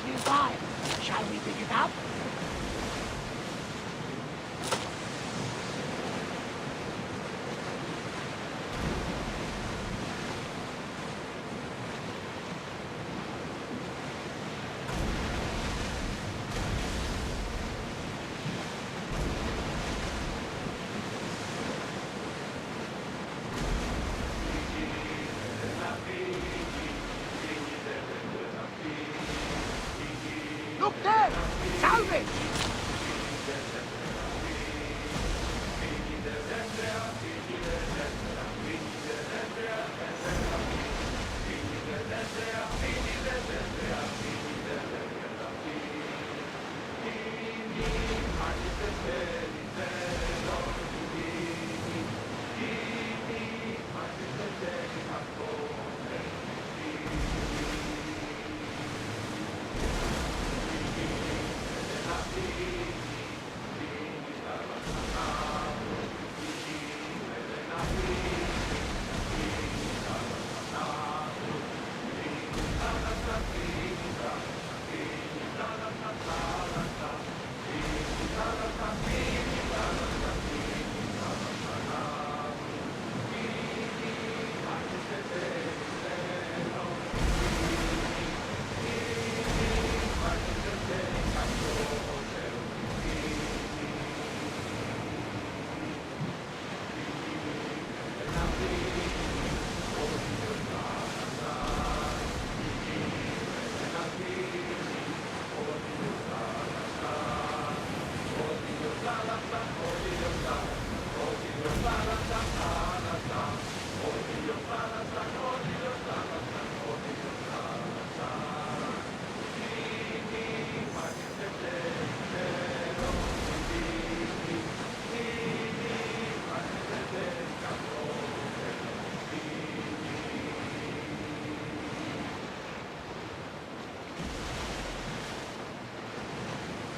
nearby. Shall we pick it up? Look there! Salvage!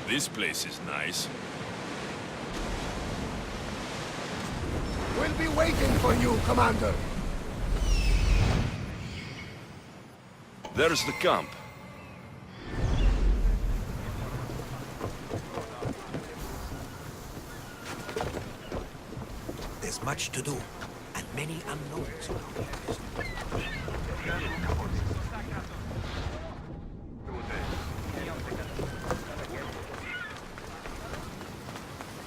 This place is nice. We'll be waiting for you, Commander. There's the camp. There's much to do, and many unknowns.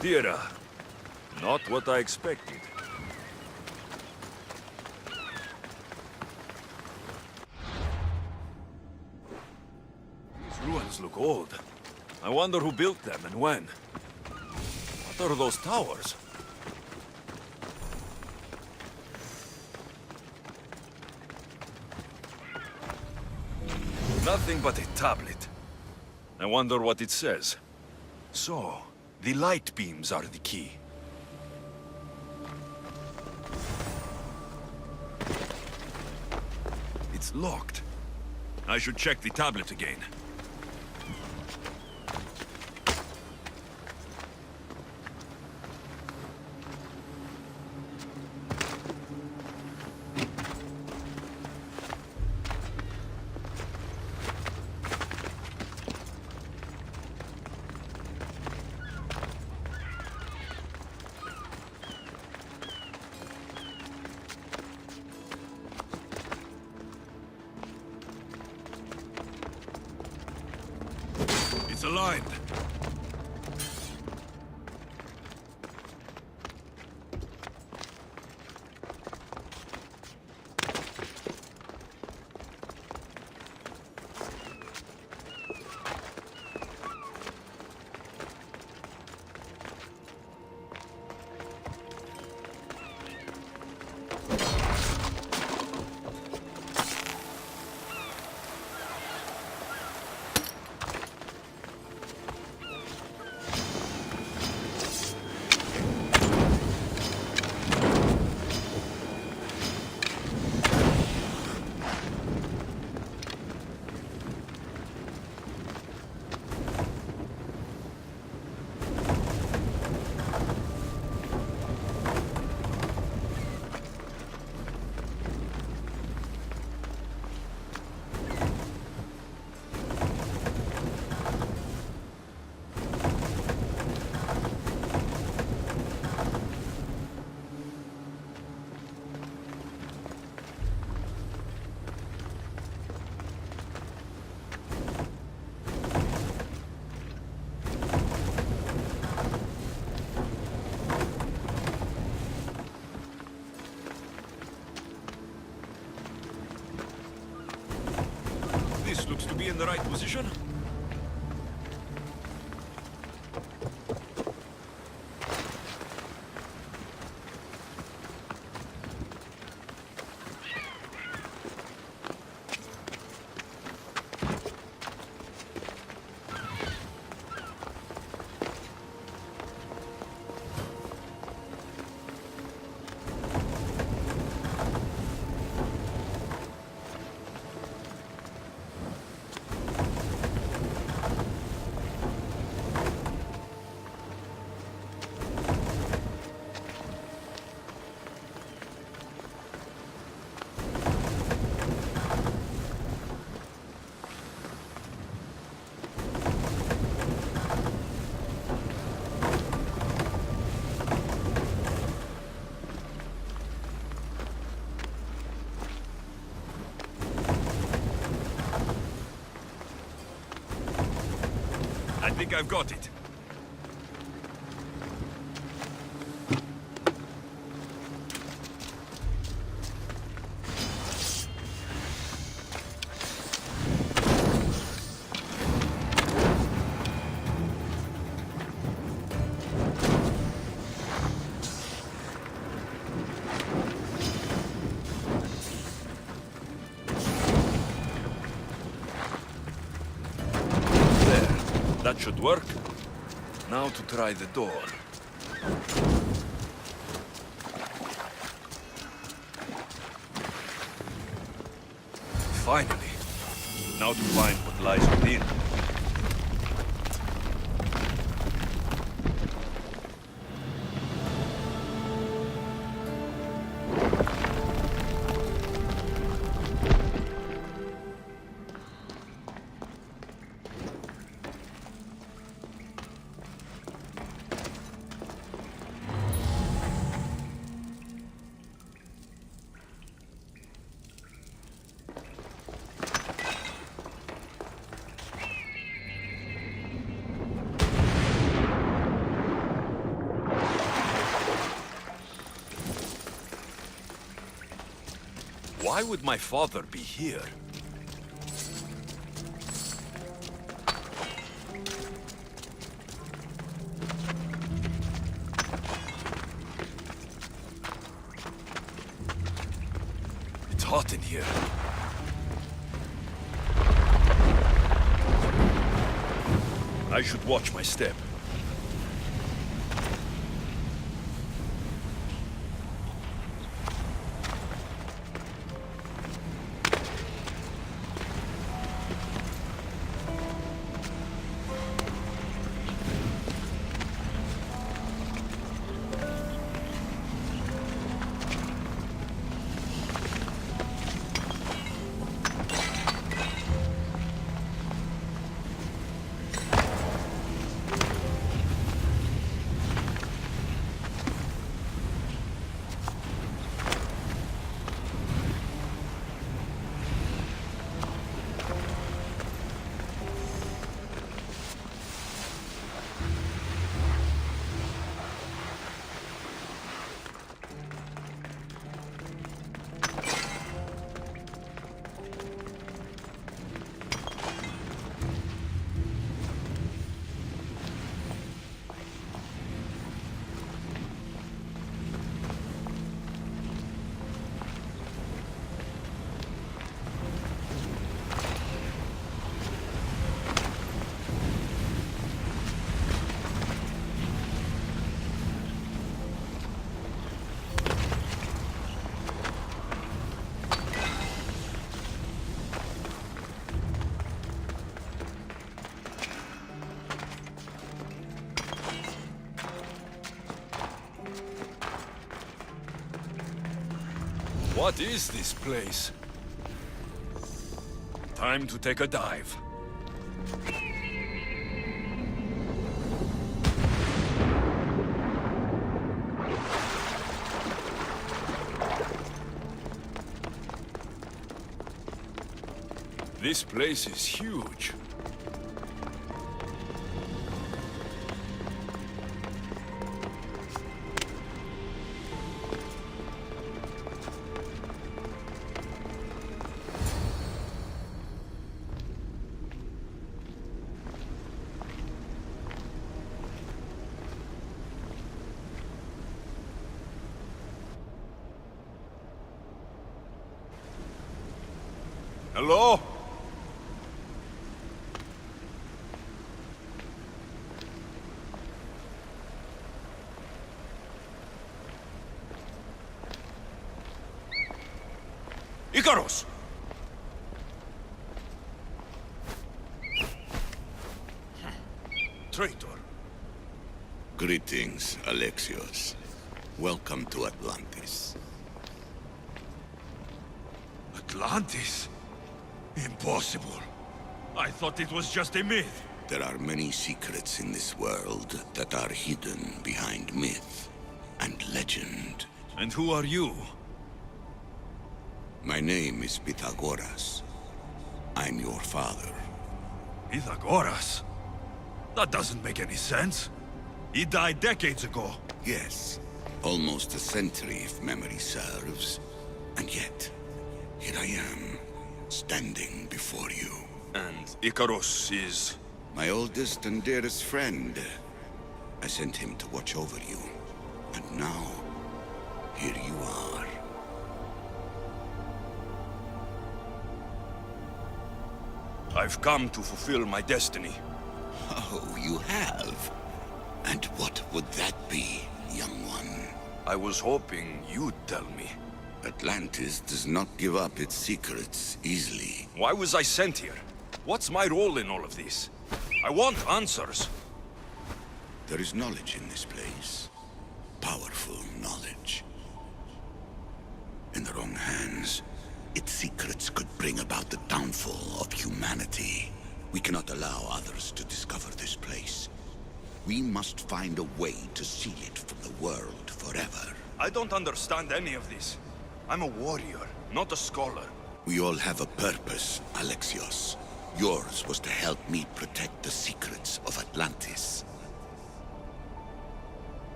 Tierra. Not what I expected. These ruins look old. I wonder who built them and when. What are those towers? Nothing but a tablet. I wonder what it says. So, the light beams are the key. It's locked. I should check the tablet again. It's aligned. looks to be in the right position. I think I've got it. That should work. Now to try the door. Finally. Now to find what lies within. Why would my father be here? It's hot in here. I should watch my step. What is this place? Time to take a dive. This place is huge. Hello? Icarus! Traitor. Greetings, Alexios. Welcome to Atlantis. Atlantis? Impossible. I thought it was just a myth. There are many secrets in this world that are hidden behind myth and legend. And who are you? My name is Pythagoras. I'm your father. Pythagoras? That doesn't make any sense. He died decades ago. Yes, almost a century if memory serves. And yet, here I am, standing before you. And Icarus is... My oldest and dearest friend. I sent him to watch over you. And now, here you are. I've come to fulfill my destiny. Oh, you have? And what would that be, young one? I was hoping you'd tell me. Atlantis does not give up its secrets easily. Why was I sent here? What's my role in all of this? I want answers. There is knowledge in this place. Powerful knowledge. In the wrong hands, its secrets could bring about the downfall of humanity. We cannot allow others to discover this place. We must find a way to seal it from the world forever. I don't understand any of this. I'm a warrior, not a scholar. We all have a purpose, Alexios. Yours was to help me protect the secrets of Atlantis.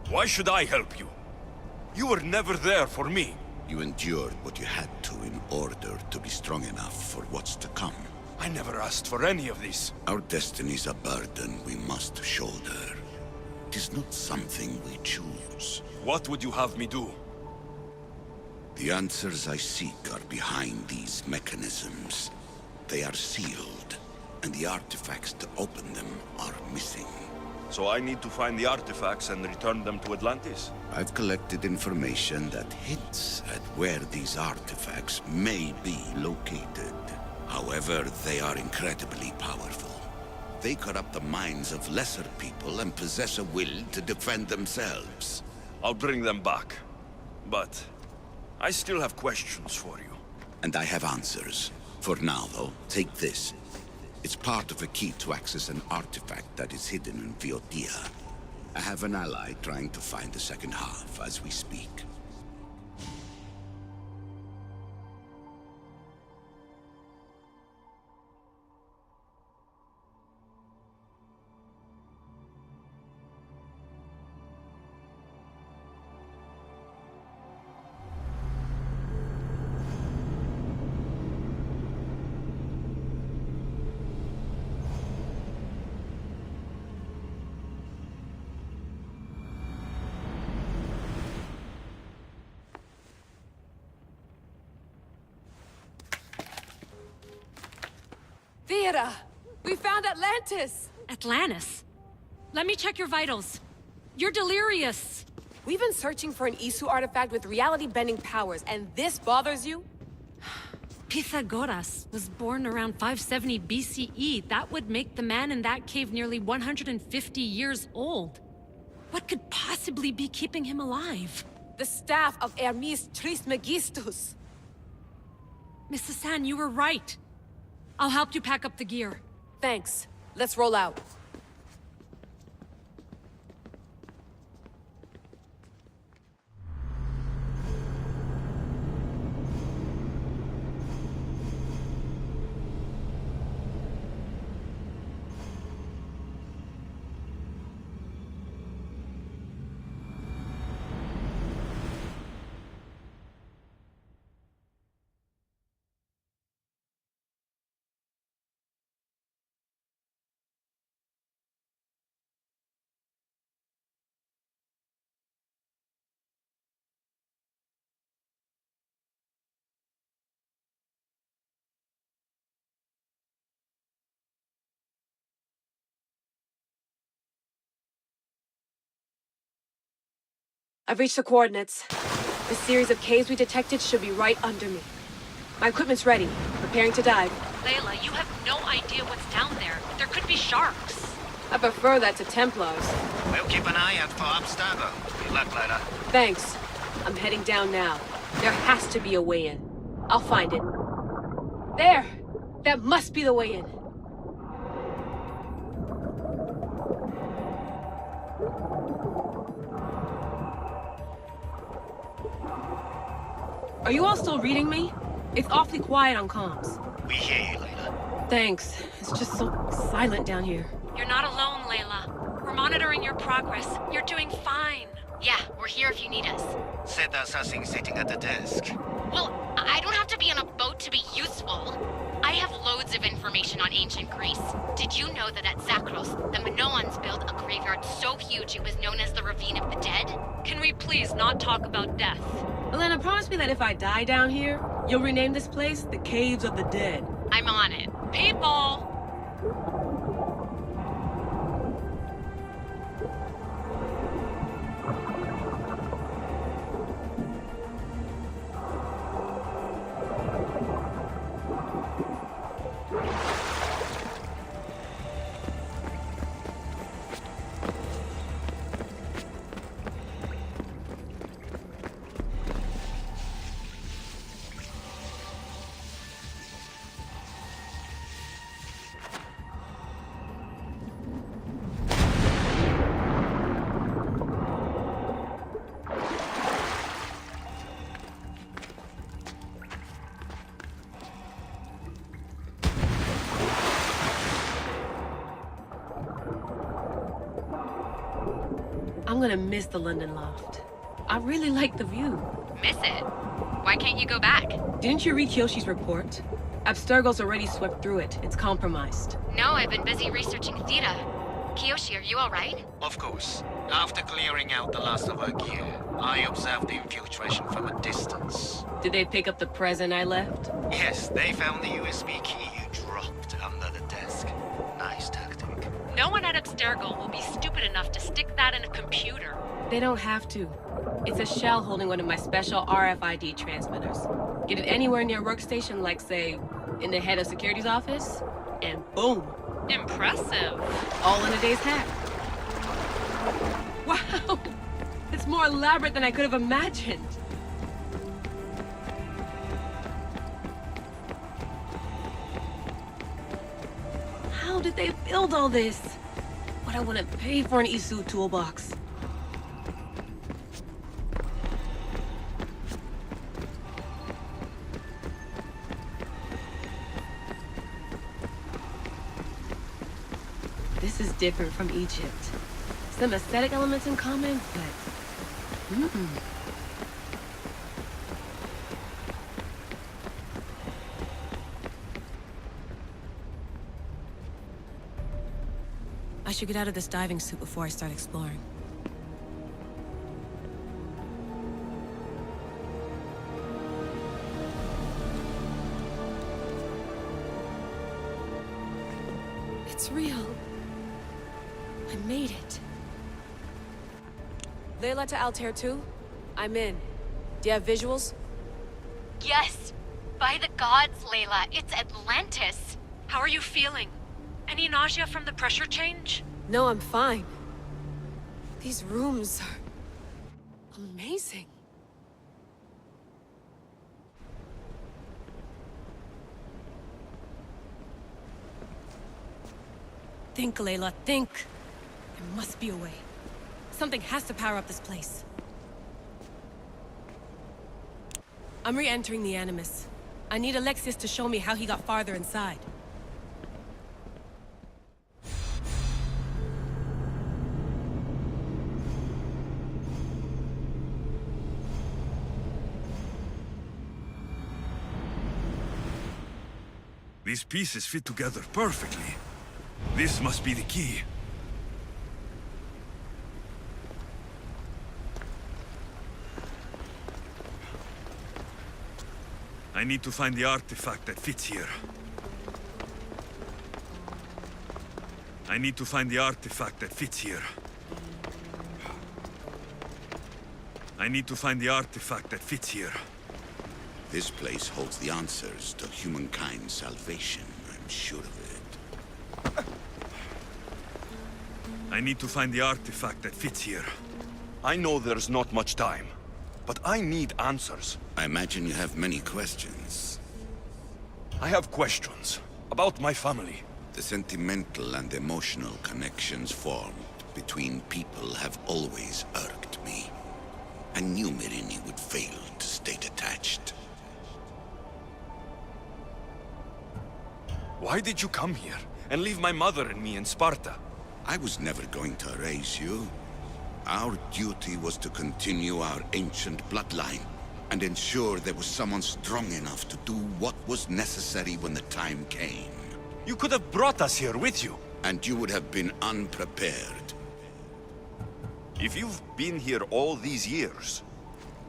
Why should I help you? You were never there for me. You endured what you had to in order to be strong enough for what's to come. I never asked for any of this. Our destiny's a burden we must shoulder. It is not something we choose. What would you have me do? The answers I seek are behind these mechanisms. They are sealed, and the artifacts to open them are missing. So I need to find the artifacts and return them to Atlantis? I've collected information that hints at where these artifacts may be located. However, they are incredibly powerful. They corrupt the minds of lesser people and possess a will to defend themselves. I'll bring them back. But I still have questions for you. And I have answers. For now, though, take this. It's part of a key to access an artifact that is hidden in Viotia. I have an ally trying to find the second half as we speak. Theata! We found Atlantis! Atlantis? Let me check your vitals. You're delirious. We've been searching for an Isu artifact with reality-bending powers, and this bothers you? Pythagoras was born around 570 BCE. That would make the man in that cave nearly 150 years old. What could possibly be keeping him alive? The staff of Hermes Trismegistus! Mrs. San, you were right. I'll help you pack up the gear. Thanks. Let's roll out. I've reached the coordinates. The series of caves we detected should be right under me. My equipment's ready, preparing to dive. Layla, you have no idea what's down there. There could be sharks. I prefer that to Templars. We'll keep an eye out for Abstergo. Good luck, Layla. Thanks. I'm heading down now. There has to be a way in. I'll find it. There! That must be the way in. Are you all still reading me? It's awfully quiet on comms. We hear you, Layla. Thanks. It's just so silent down here. You're not alone, Layla. We're monitoring your progress. You're doing fine. Yeah, we're here if you need us. Said there's something sitting at the desk. Well, I don't have to be on a boat to be useful. I have loads of information on ancient Greece. Did you know that at Zakros, the Minoans built a graveyard so huge it was known as the Ravine of the Dead? Can we please not talk about death? Elena, promise me that if I die down here, you'll rename this place the Caves of the Dead. I'm on it. People! I'm gonna miss the London loft. I really like the view. Miss it. Why can't you go back? Didn't you read Kyoshi's report? Abstergo's already swept through it. It's compromised. No, I've been busy researching Theta. Kiyoshi, are you alright? Of course. After clearing out the last of our gear, I observed the infiltration from a distance. Did they pick up the present I left? Yes, they found the USB key you dropped under the desk. Nice tactic. No one at Abstergo will be stupid enough to stick that in a computer. They don't have to. It's a shell holding one of my special RFID transmitters. Get it anywhere near workstation, like, say, in the head of security's office, and boom. Impressive. All in a day's hack. Wow! It's more elaborate than I could have imagined. How did they build all this? What I want to pay for an Isu toolbox. This is different from Egypt. Some aesthetic elements in common, but... I should get out of this diving suit before I start exploring. It's real. I made it. Layla to Altair 2? I'm in. Do you have visuals? Yes! By the gods, Layla, it's Atlantis! How are you feeling? Any nausea from the pressure change? No, I'm fine. These rooms are... amazing. Think, Layla, think. There must be a way. Something has to power up this place. I'm re-entering the Animus. I need Alexius to show me how he got farther inside. These pieces fit together perfectly. This must be the key. I need to find the artifact that fits here. I need to find the artifact that fits here. I need to find the artifact that fits here. This place holds the answers to humankind's salvation, I'm sure of it. I need to find the artifact that fits here. I know there's not much time, but I need answers. I imagine you have many questions. I have questions about my family. The sentimental and emotional connections formed between people have always irked me. I knew Myrini would fail to stay detached. Why did you come here and leave my mother and me in Sparta? I was never going to erase you. Our duty was to continue our ancient bloodline and ensure there was someone strong enough to do what was necessary when the time came. You could have brought us here with you. And you would have been unprepared. If you've been here all these years,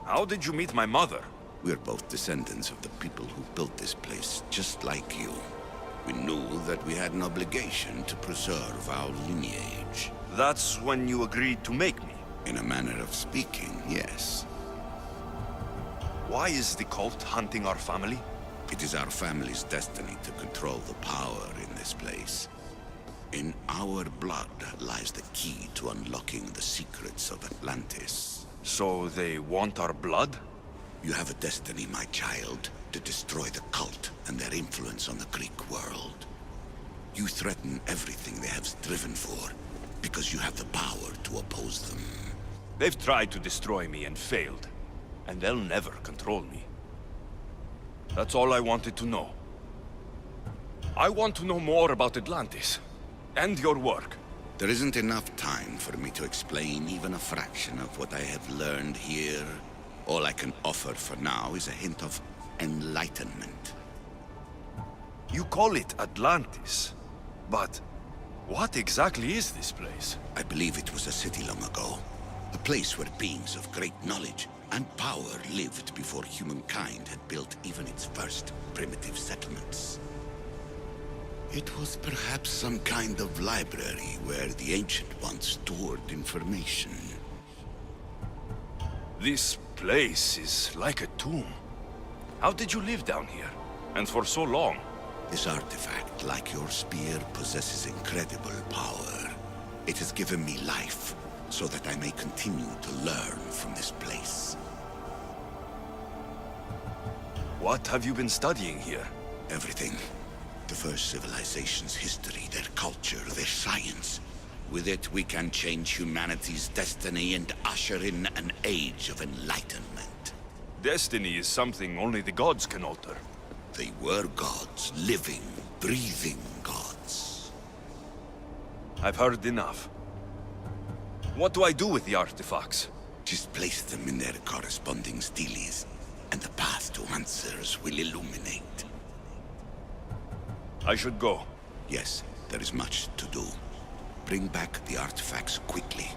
how did you meet my mother? We're both descendants of the people who built this place, just like you. We knew that we had an obligation to preserve our lineage. That's when you agreed to make me. In a manner of speaking, yes. Why is the cult hunting our family? It is our family's destiny to control the power in this place. In our blood lies the key to unlocking the secrets of Atlantis. So they want our blood? You have a destiny, my child, to destroy the cult and their influence on the Greek world. You threaten everything they have striven for, because you have the power to oppose them. They've tried to destroy me and failed, and they'll never control me. That's all I wanted to know. I want to know more about Atlantis, and your work. There isn't enough time for me to explain even a fraction of what I have learned here. All I can offer for now is a hint of enlightenment. You call it Atlantis, but what exactly is this place? I believe it was a city long ago. A place where beings of great knowledge and power lived before humankind had built even its first primitive settlements. It was perhaps some kind of library where the Ancient Ones stored information. This place is like a tomb. How did you live down here? And for so long? This artifact, like your spear, possesses incredible power. It has given me life, so that I may continue to learn from this place. What have you been studying here? Everything. The first civilization's history, their culture, their science. With it, we can change humanity's destiny and usher in an age of enlightenment. Destiny is something only the gods can alter. They were gods, living, breathing gods. I've heard enough. What do I do with the artifacts? Just place them in their corresponding steles, and the path to answers will illuminate. I should go. Yes, there is much to do. Bring back the artifacts quickly.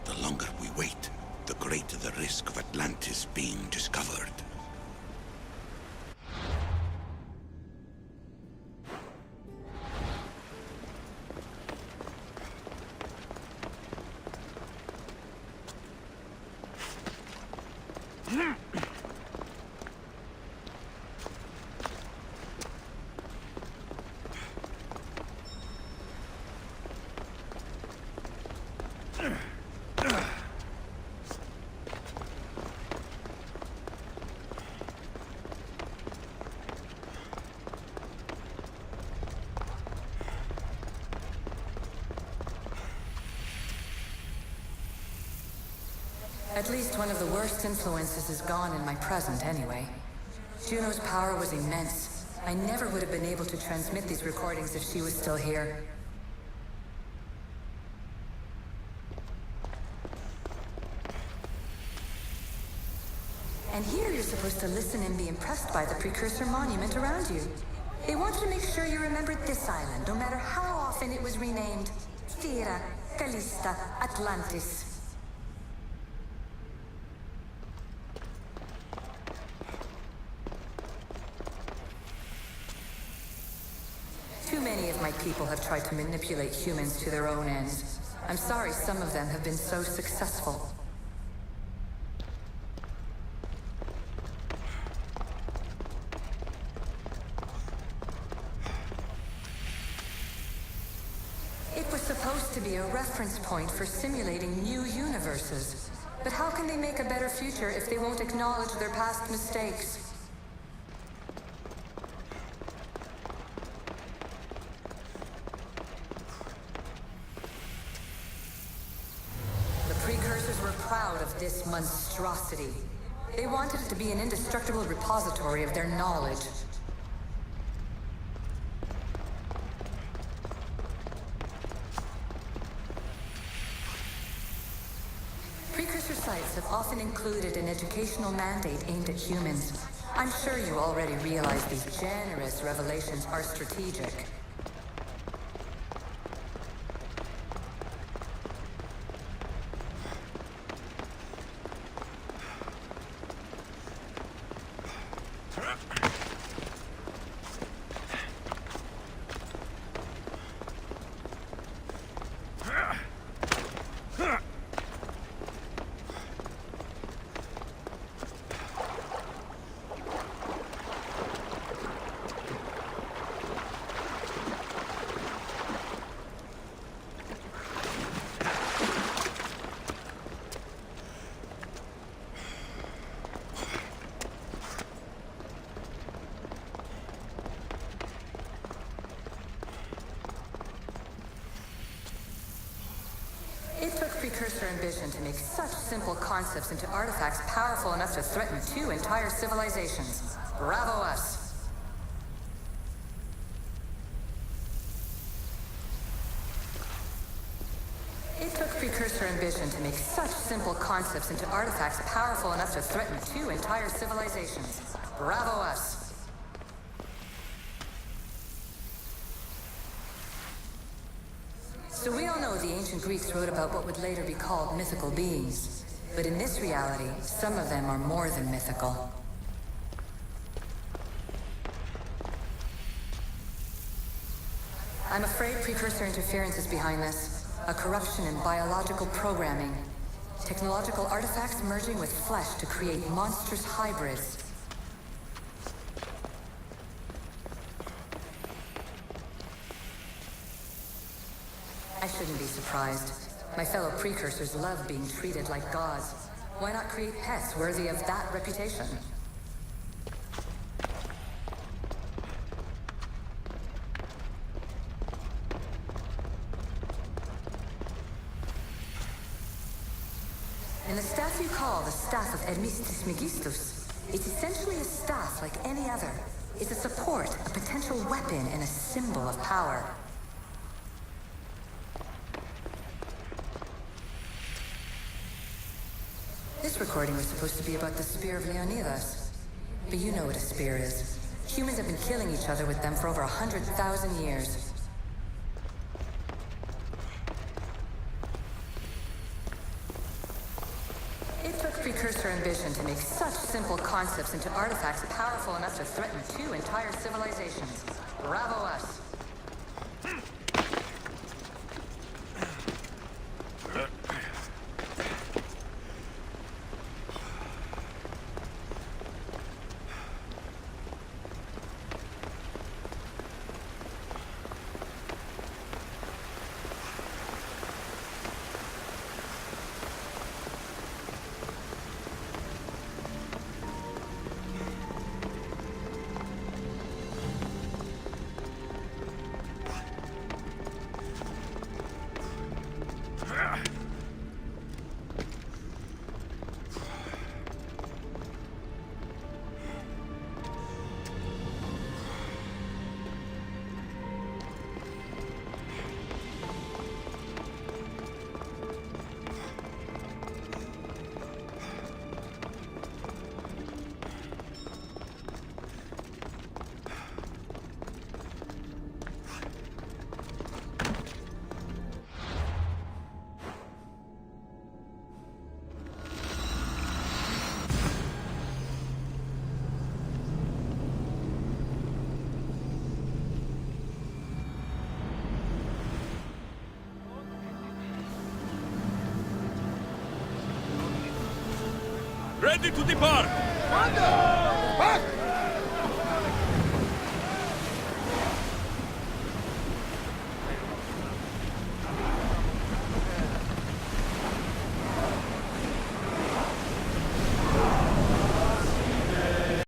The longer we wait, the greater the risk of Atlantis being discovered. At least one of the worst influences is gone in my present, anyway. Juno's power was immense. I never would have been able to transmit these recordings if she was still here. And here you're supposed to listen and be impressed by the precursor monument around you. They wanted to make sure you remembered this island, no matter how often it was renamed. Thera, Callista, Atlantis. Too many of my people have tried to manipulate humans to their own ends. I'm sorry some of them have been so successful. to be a reference point for simulating new universes. But how can they make a better future if they won't acknowledge their past mistakes? The precursors were proud of this monstrosity. They wanted it to be an indestructible repository of their knowledge. Precursor sites have often included an educational mandate aimed at humans. I'm sure you already realize these generous revelations are strategic. It took Precursor ambition to make such simple concepts into artifacts powerful enough to threaten 2 entire civilizations. Bravo us! It took Precursor ambition to make such simple concepts into artifacts powerful enough to threaten 2 entire civilizations. Bravo us! So we all know the ancient Greeks wrote about what would later be called mythical beings. But in this reality, some of them are more than mythical. I'm afraid Precursor interference is behind this. A corruption in biological programming. Technological artifacts merging with flesh to create monstrous hybrids. I shouldn't be surprised. My fellow Precursors love being treated like gods. Why not create pets worthy of that reputation? In the staff you call the Staff of Hermistus Megistus, it's essentially a staff like any other. It's a support, a potential weapon, and a symbol of power. This recording was supposed to be about the Spear of Leonidas. But you know what a spear is. Humans have been killing each other with them for over 100,000 years. It took Precursor ambition to make such simple concepts into artifacts powerful enough to threaten 2 entire civilizations. Bravo us! Ready to depart! Commander! Back!